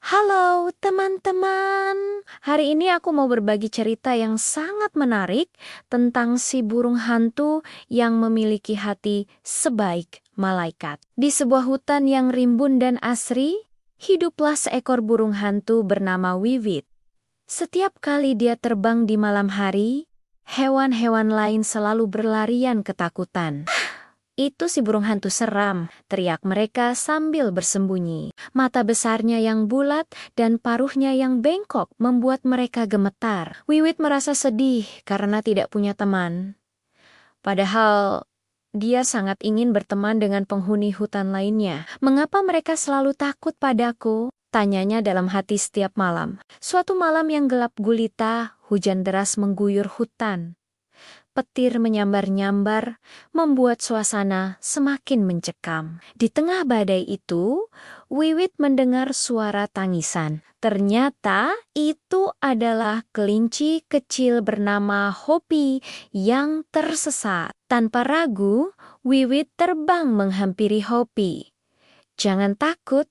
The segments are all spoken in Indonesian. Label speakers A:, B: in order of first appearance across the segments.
A: Halo teman-teman, hari ini aku mau berbagi cerita yang sangat menarik tentang si burung hantu yang memiliki hati sebaik malaikat. Di sebuah hutan yang rimbun dan asri, hiduplah seekor burung hantu bernama Wiwit. Setiap kali dia terbang di malam hari, hewan-hewan lain selalu berlarian ketakutan. Itu si burung hantu seram, teriak mereka sambil bersembunyi. Mata besarnya yang bulat dan paruhnya yang bengkok membuat mereka gemetar. Wiwit merasa sedih karena tidak punya teman. Padahal dia sangat ingin berteman dengan penghuni hutan lainnya. Mengapa mereka selalu takut padaku? Tanyanya dalam hati setiap malam. Suatu malam yang gelap gulita, hujan deras mengguyur hutan. Petir menyambar-nyambar, membuat suasana semakin mencekam. Di tengah badai itu, Wiwit mendengar suara tangisan. Ternyata itu adalah kelinci kecil bernama Hopi yang tersesat. Tanpa ragu, Wiwit terbang menghampiri Hopi. "Jangan takut,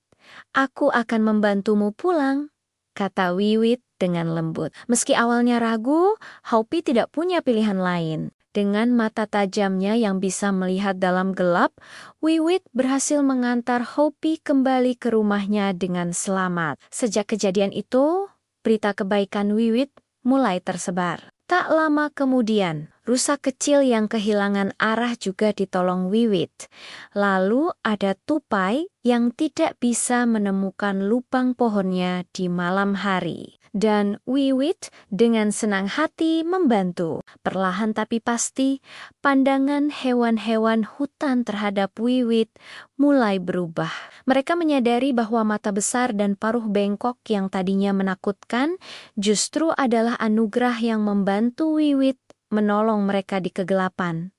A: aku akan membantumu pulang," kata Wiwit dengan lembut. Meski awalnya ragu, Hopi tidak punya pilihan lain. Dengan mata tajamnya yang bisa melihat dalam gelap, Wiwit berhasil mengantar Hopi kembali ke rumahnya dengan selamat. Sejak kejadian itu, berita kebaikan Wiwit mulai tersebar. Tak lama kemudian, rusa kecil yang kehilangan arah juga ditolong Wiwit. Lalu ada tupai yang tidak bisa menemukan lubang pohonnya di malam hari. Dan Wiwit dengan senang hati membantu. Perlahan tapi pasti, pandangan hewan-hewan hutan terhadap Wiwit mulai berubah. Mereka menyadari bahwa mata besar dan paruh bengkok yang tadinya menakutkan justru adalah anugerah yang membantu Wiwit menolong mereka di kegelapan.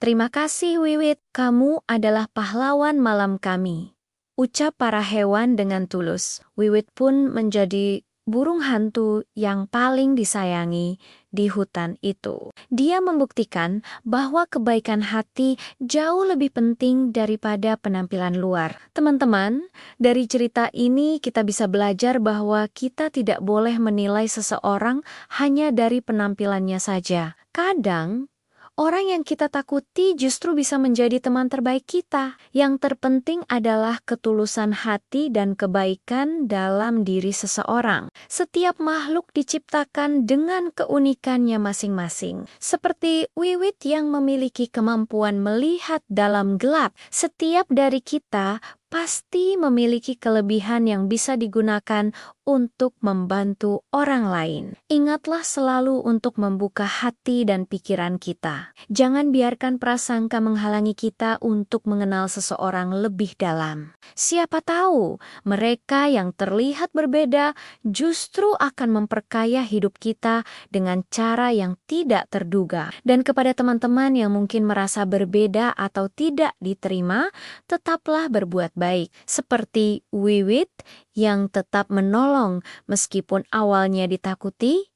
A: "Terima kasih Wiwit, kamu adalah pahlawan malam kami," ucap para hewan dengan tulus. Wiwit pun menjadi burung hantu yang paling disayangi di hutan itu. Dia membuktikan bahwa kebaikan hati jauh lebih penting daripada penampilan luar. Teman-teman, dari cerita ini kita bisa belajar bahwa kita tidak boleh menilai seseorang hanya dari penampilannya saja. Kadang, orang yang kita takuti justru bisa menjadi teman terbaik kita. Yang terpenting adalah ketulusan hati dan kebaikan dalam diri seseorang. Setiap makhluk diciptakan dengan keunikannya masing-masing. Seperti Wiwit yang memiliki kemampuan melihat dalam gelap. Setiap dari kita pasti memiliki kelebihan yang bisa digunakan untuk membantu orang lain. Ingatlah selalu untuk membuka hati dan pikiran kita. Jangan biarkan prasangka menghalangi kita untuk mengenal seseorang lebih dalam. Siapa tahu, mereka yang terlihat berbeda justru akan memperkaya hidup kita dengan cara yang tidak terduga. Dan kepada teman-teman yang mungkin merasa berbeda atau tidak diterima, tetaplah berbuat baik, seperti Wiwit yang tetap menolong meskipun awalnya ditakuti.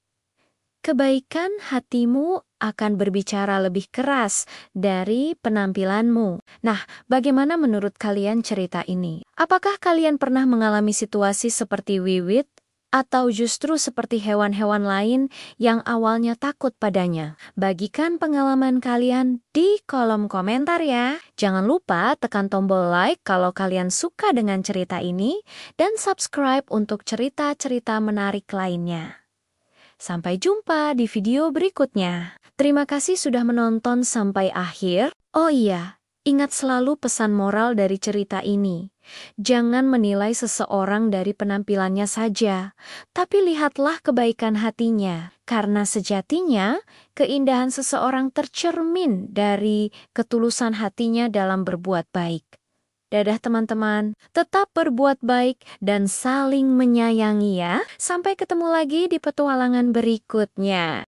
A: Kebaikan hatimu akan berbicara lebih keras dari penampilanmu. Nah, bagaimana menurut kalian cerita ini? Apakah kalian pernah mengalami situasi seperti Wiwit? Atau justru seperti hewan-hewan lain yang awalnya takut padanya? Bagikan pengalaman kalian di kolom komentar ya. Jangan lupa tekan tombol like kalau kalian suka dengan cerita ini dan subscribe untuk cerita-cerita menarik lainnya. Sampai jumpa di video berikutnya. Terima kasih sudah menonton sampai akhir. Oh iya, ingat selalu pesan moral dari cerita ini. Jangan menilai seseorang dari penampilannya saja, tapi lihatlah kebaikan hatinya. Karena sejatinya, keindahan seseorang tercermin dari ketulusan hatinya dalam berbuat baik. Dadah teman-teman, tetap berbuat baik dan saling menyayangi ya. Sampai ketemu lagi di petualangan berikutnya.